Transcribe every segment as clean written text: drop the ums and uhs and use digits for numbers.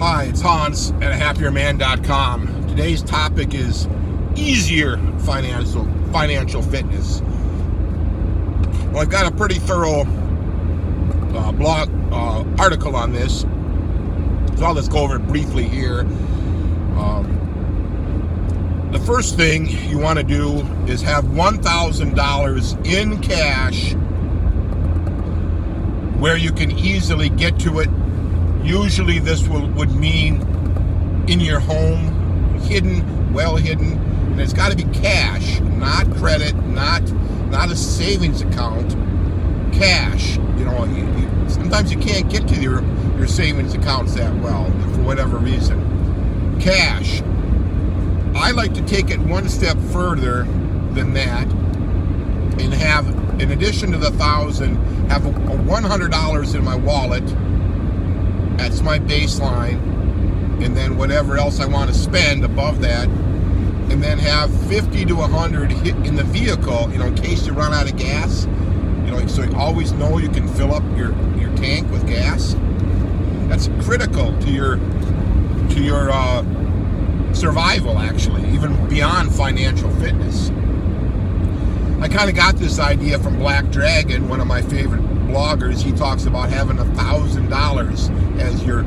Hi, it's Hans at happierman.com. Today's topic is easier financial fitness. Well, I've got a pretty thorough blog article on this, so I'll just go over it briefly here. The first thing you want to do is have $1,000 in cash where you can easily get to it. Usually this would mean in your home, hidden, well hidden, and it's got to be cash, not credit, not a savings account. Cash. You know, sometimes you can't get to your savings accounts that well for whatever reason. Cash. I like to take it one step further than that and have, in addition to the $1,000, have a $100 in my wallet. That's my baseline, and then whatever else I want to spend above that, and then have 50 to 100 hit in the vehicle, you know, in case you run out of gas, you know, so you always know you can fill up your tank with gas. That's critical to your survival, actually, even beyond financial fitness. I kind of got this idea from Black Dragon, one of my favorite bloggers. He talks about having $1,000 as your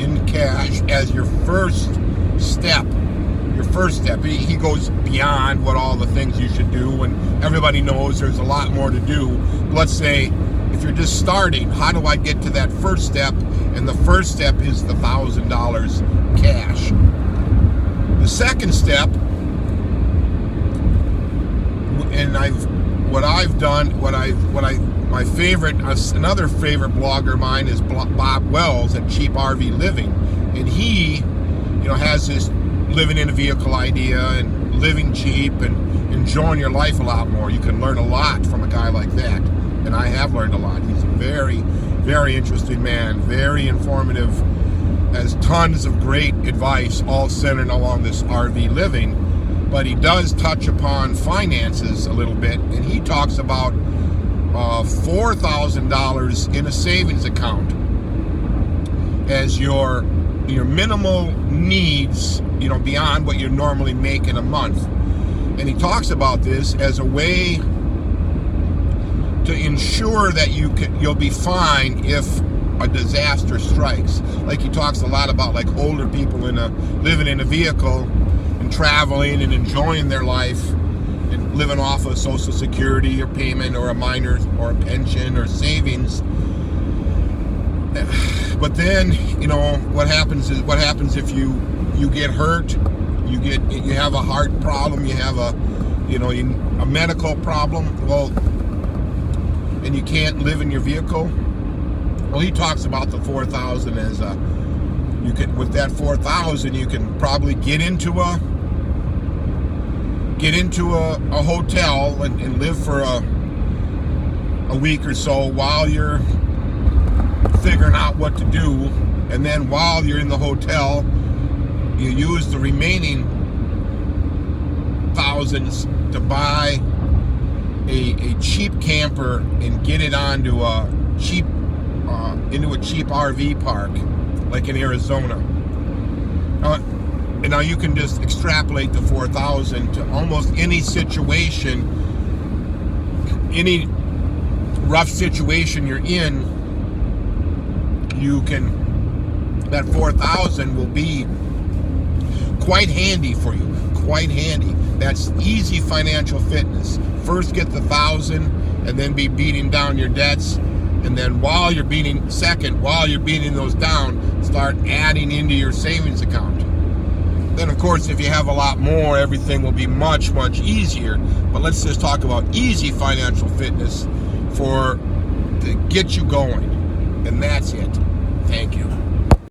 in cash as your first step. He goes beyond what all the things you should do, and everybody knows there's a lot more to do. Let's say if you're just starting, how do I get to that first step? And the first step is the $1,000 cash. The second step, and another favorite blogger of mine is Bob Wells at Cheap RV Living, and he, you know, has this living in a vehicle idea and living cheap and enjoying your life a lot more. You can learn a lot from a guy like that, and I have learned a lot. He's a very, very interesting man, very informative, has tons of great advice, all centered along this RV living. But he does touch upon finances a little bit, and he talks about $4,000 in a savings account as your minimal needs, you know, beyond what you normally make in a month. And he talks about this as a way to ensure that you'll be fine if a disaster strikes. Like he talks a lot about like older people living in a vehicle and traveling and enjoying their life and living off of Social Security or payment or a minor or a pension or savings. But then, you know, what happens if you get hurt, you have a heart problem, you have a medical problem, well, and you can't live in your vehicle. Well, he talks about the $4,000 as with that $4,000 you can probably get into a hotel and live for a week or so while you're figuring out what to do, and then while you're in the hotel you use the remaining thousands to buy a cheap camper and get it onto into a cheap RV park like in Arizona. And now you can just extrapolate the $4,000 to almost any situation, any rough situation you're in. That $4,000 will be quite handy for you, quite handy. That's easy financial fitness. First get the $1,000 and then be beating down your debts. And then while you're beating those down, start adding into your savings account. Then, of course, if you have a lot more, everything will be much, much easier. But let's just talk about easy financial fitness to get you going. And that's it. Thank you.